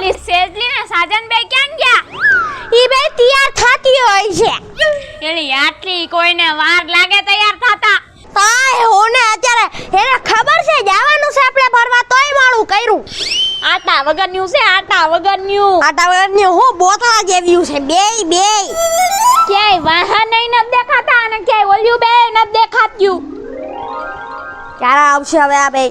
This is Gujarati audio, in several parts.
ઓલી સેજલી ને સાજન બે ક્યાં ગયા? ઈ બે તૈયાર થાતી હોય છે. એની આટલી કોઈને વાર લાગે તૈયાર થાતા? તાય હોને અત્યારે એને ખબર છે જવાનું છે આપણે ફરવા તોય માળું કર્યું. આટા વગરન્યું છે, આટા વગરન્યું. આટા વગરની હું બોતળા જેવ્યું છે બેય. ક્યાંય વાહન નહીં દેખાતા અને ક્યાંય ઓલ્યું બે નથી દેખાત્યું. ક્યારે આવશે હવે આ બે?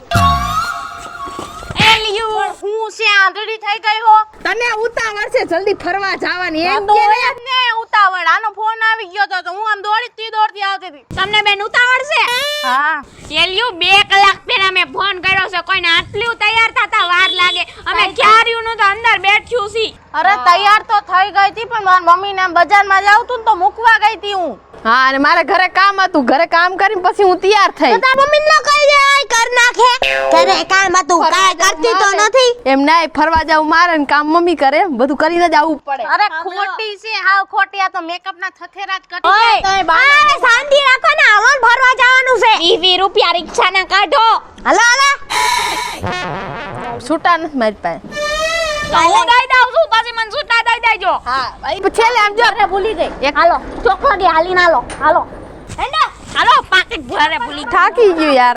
એલ્યું હું છે આંધળી થઈ ગઈ હો. તને ઉતાવળ છે જલ્દી ફરવા જવાની એમ તો કે ને ઉતાવળ. આનો ફોન આવી ગયો તો હું આમ દોડતી આવતી હતી. તમને બેન ઉતાવળ છે? હા એલ્યું 2 કલાક પહેલા મેં ફોન કર્યો છે, કોઈને આટલું તૈયાર થતા વાર લાગે. અમે ક્યાર્યું નું તો અંદર બેઠ્યું છી. અરે તૈયાર તો થઈ ગઈ હતી પણ મારી મમ્મી ને બજારમાં જાવતું ને તો મૂકવા ગઈ હતી હું. હા અને મારે ઘરે કામ હતું, ઘરે કામ કરીને પછી હું તૈયાર થઈ. તાર મમ્મી ન કહી દે આય કર નાખે. કરે કામ હતું કાય કરતી તો નથી. એમ ના ફરવા જાવ મારે ને કામ મમ્મી કરે, બધું કરીને જ આવવું પડે. અરે ખોટી છે હાવ ખોટી. આ તો મેકઅપ ના થથેરા જ કરી ઓય તોય આ શાંતિ રાખો ને, હાલો ને ફરવા જવાનું છે. 20 રૂપિયા રિક્ષા ના કાઢો. હાલો છૂટા નથી મારી પાસે. તો હું દઈ દઉં છું, પછી મને છૂટા દઈ દેજો. હા છેલ્લે આમ જો ભૂલી ગઈ. એક હાલો ચોકડી હાલીને હાલો. હેને હાલો પાકીટ ભરે ભૂલી ગઈ. થાકી ગયું યાર.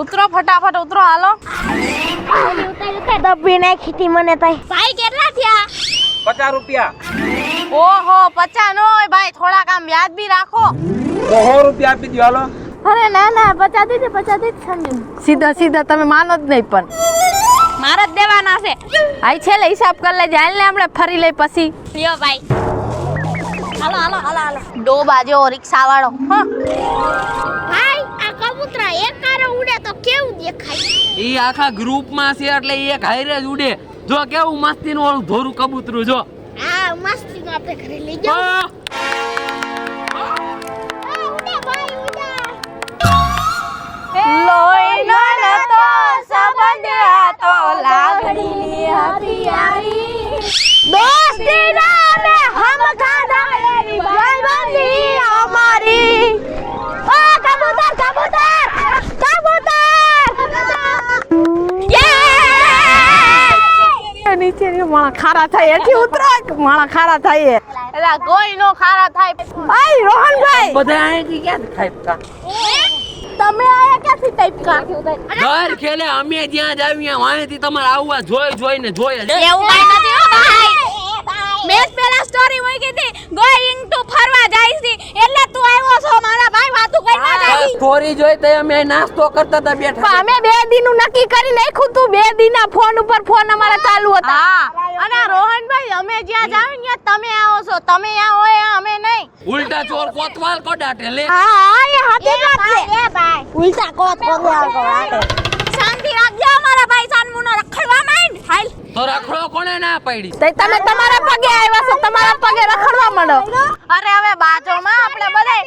ઉતરો ફટાફટ ઉતરો હાલો. દબી નાખી હતી મને તઈ. ભાઈ કેટલા થયા? 50 રૂપિયા. ઓહો 50 નો હોય ભાઈ, થોડાક આમ વ્યાજબી રાખો. તો 100 રૂપિયા આપી દો હાલો. અરે ના 50 દીધી સીધા તમે માનો જ નહીં પણ. મારા જ દેવાના છે. આઈ છેલ્લે હિસાબ કરી લેજે. હાલ ને આપણે ફરી લઈ પછી. લ્યો ભાઈ. હાલો. ડોબા જેવો રિક્ષા વાળો. ભાઈ આ કબૂતરા એક કારે ઉડે તો કેવું દેખાય? ઈ આખા ગ્રુપ માં છે એટલે એક હાઈરે જ ઉડે. જો કેવું મસ્તી નું ઓલું ધોરું કબૂતરું જો. આ મસ્તી નો આપણે ઘરે લઈ જાવ. ઉડે ભાઈ ઉડે. લોહીનો નતો સંબંધ હતો લાગણીની હરિયાળી. દોસ્તી નામે હમ ખાધા એની ભાઈબંધી અમારી. ઓ કબૂતર નીચે માણા ખારા થાય એથી ઉતરો. માણા ખારા થાય એલા કોઈ નો ખારા થાય. આઈ રોહનભાઈ બધા અહીંથી ક્યાં થાય? તમે આયા ક્યાંથી ટાઈપકા? દર ખેલે અમે જ્યાં જાવીએ વાંથી તમારે આવવા જોઈને જોઈએ. એવું કાઈ નથી હો ભાઈ. મેં પેલા સ્ટોરી મૂકી હતી ગોઈંગ ટુ ફરવા જાય છે એટલે તું આવ્યો છો મારા ભાઈ વાતું કઈ ના જાય. સ્ટોરી જોઈ તો અમે નાસ્તો કરતા હતા બેઠા. અમે 2 દિનનું નક્કી કરી નાખ્યું તું. 2 દિનના ફોન ઉપર ફોન અમારા ચાલુ હતા. હા અને રોહનભાઈ અમે જ્યાં જાવી ત્યાં તમે આવો છો. તમે આવો અમે નહીં. ઉલટા ચોર કોતવાલ કોડાટે લે. હા એ હાથે વાત છે ભાઈ. ઉલટા કોત કોત. શાંતિ રાખજો મારા ભાઈ સાનમુનો રખડવા માંડ. હાલ તો રખડો કોને ના પાડી? તઈ તમે તમારા પગે આવ્યા છો, તમારા પગે રખડવા માંડો. અરે હવે બાજોમાં આપણે બધાય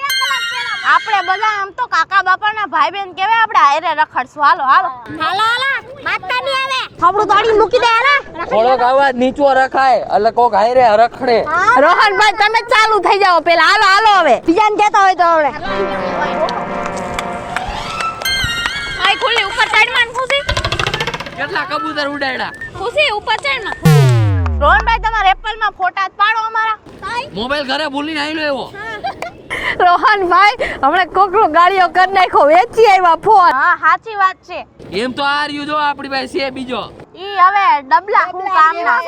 આપણે બધા આમ તો કાકા બાપાના ભાઈ બહેન કહેવાય, આપણે હારે રખડશું. હાલો હાલો હાલો હાલો માતા ની આવે આપણું ગાડી મૂકી દે હાલો થોડોક અવાજ નીચો રખાય એટલે કોક હાયરે રખડે. રોહનભાઈ તમે ચાલુ થઈ જાઓ પેલા. હાલો હાલો હવે. બીજાને કહેતા હોય તો આપણે આય ખુલ્લી ઉપર ચડ માં ખુશી. કેટલા કબૂતર ઉડાડ્યા. ખુશી ઉપર ચડ માં. રોહનભાઈ તમારા એપલમાં ફોટા જ પાડો અમારા. મોબાઈલ ઘરે ભૂલીને આવ્યો એવો. રોહનભાઈ હમણાં કોકરો ગાડીઓ કરી નાખો, વેચી આવ્યા ફોન. હા સાચી વાત છે. એમ તો આ રહ્યું જો આપણી પાસે છે બીજો. ઈ હવે ડબલા હું કામના.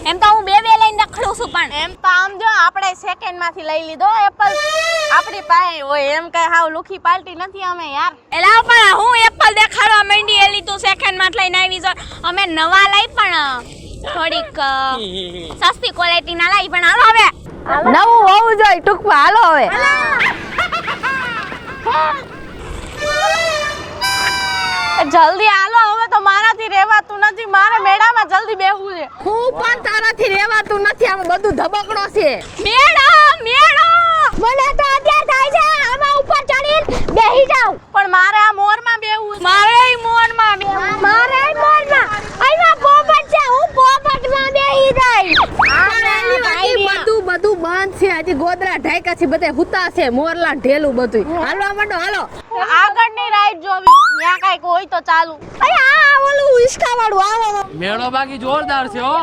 એમ તો હું બે લઈને રખડું છું પણ એમ તો આમ જો આપણે સેકન્ડ માંથી લઈ લીધો એપલ. આપણી પાસે હોય એમ કઈ હાવ લુખી પાલટી નથી અમે યાર. એલા પણ હું એપલ દેખાડવા માંડી એલી તું સેકન્ડ માં લઈને આવી છો. અમે નવા લઈ પણ થોડીક સસ્તી ક્વોલિટી ના લઈ પણ હાલો હવે. નવું હોવું જોઈએ ટૂંકમાં. હાલો હવે. જલ્દી હાલો હવે તો મારાથી રહેવાતું નથી. મારે મેળામાં જલ્દી બેહવું છે. હું પણ તારાથી રહેવાતું નથી. આમાં બધું ધબકડો છે. મેળો મેળો મને તો અત્યારે થાય છે આમાં ઉપર ચડીને બેહી જાવ પણ મારે આ મોરમાં બેહવું છે. મારે મોનમાં મારે મોરમાં આમાં પોપટ છે હું પોપટમાં બેહી જઈશ બધું બંધ છે. આજે ગોદરા ઢાંકા છે, બધે હુતા છે, મોરલા ઢેલું બધું. હાલવા માંડો હાલો. આગળની રાઈડ જોવી ત્યાં કઈક હોય તો ચાલુ. આ ઓલું હિસકા વાળું આવે મેળો બાકી જોરદાર છે હો.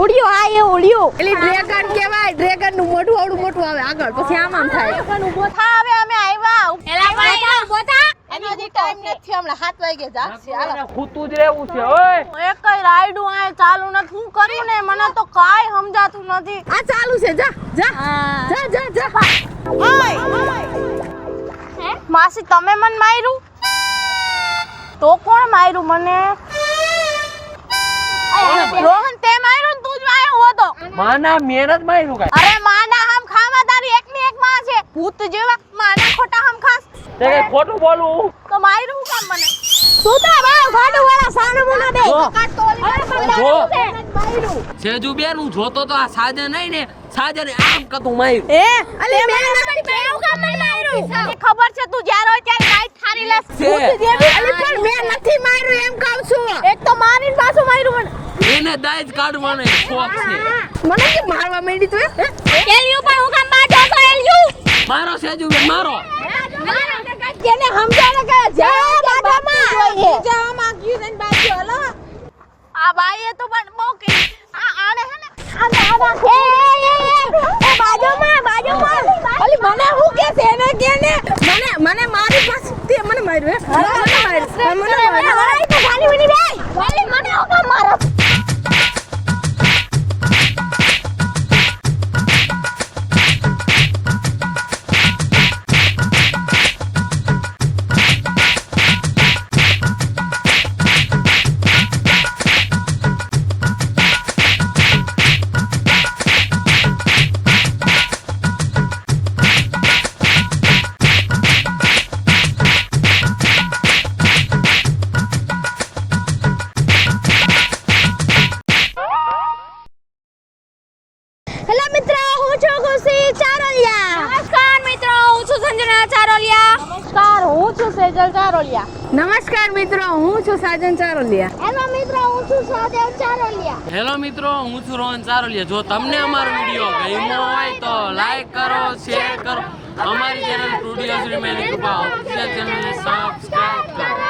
ઉડ્યો આ એ ઉડ્યો એલી ડ્રેગન કહેવાય. ડ્રેગન નું મોઢું આવડું મોટું આવે આગળ, પછી આમ આમ થાય. ઉભો થા હવે અમે આવ્યા. એલા પણ બોતા એનો હજી ટાઈમ નથી. હમણાં 7 વાગે જાગશે. હાલો ખૂતું જ રહેવું છે ઓય. એક કઈ રાઈડ આ ચાલુ નથી. હું કર્યું ને મને તો કાઈ સમજાતું નથી. આ ચાલુ છે. જા જા જા જા જા. માસી તમે મને માર્યું? તો કોણ માર્યું મને? રોહન તે માર્યું ને તું જ આવ્યો હતો. માના મહેનત માર્યું કાઈ. અરે માના હમ ખાવા તારી એકની એક માં છે. ભૂત જેવા માના ખોટા હમ ખાસ. તે કઈ ખોટું બોલું. તો માર્યું કામ મને? તું તો બાવ ગાડું વાળા સાનું મુના દે જો સેજુ બેન હું જોતો તો આ સાજન નહીં ને સાજને આમ કતું માર્યું. એ અલી મેં ખબર છે તું જ્યારે હોય ત્યારે રાઈટ થારી લેસ. છે. અલી પણ મેં નથી માર્યું એમ કહું છું. એક તો મારીને પાછું માર્યું મને. એને દાઈજ કાઢવાનો એક શોખ છે. મને કે મારવા માંડી તું. એલિયું પણ હું કામ બાજો તો એલિયું મારો સેજુ બેન મારો. જેને સમજાવે કે જા બાબામાં જાવામાં ગયું ને બાજુ હલો આ બાઈએ તો પણ બહુ કે આને હે ને એ બાજુમાં અલી મને હું કે છે એને કે ને મને મારી પાસે તે મને માર્યું. મને તો ગાલી બની બે વાલી મને ઓકા મારો હેલો મિત્રો હું છું ખુશી ચારોલિયા નમસ્કાર મિત્રો હું છું સંજના ચારોલિયા. નમસ્કાર હું છું સેજલ ચારોલિયા. નમસ્કાર મિત્રો હું છું સાજન ચારોલિયા. હેલો મિત્રો હું છું સહદેવ ચારોલિયા હેલો મિત્રો હું છું રોહન ચારોલિયા. જો તમને અમારો વિડીયો ગમ્યો હોય તો લાઈક કરો, શેર કરો, અમારી ચેનલ સ્ટુડિયો શ્રીમેની કૃપા ઓફિશિયલ ચેનલને સબસ્ક્રાઇબ કરો.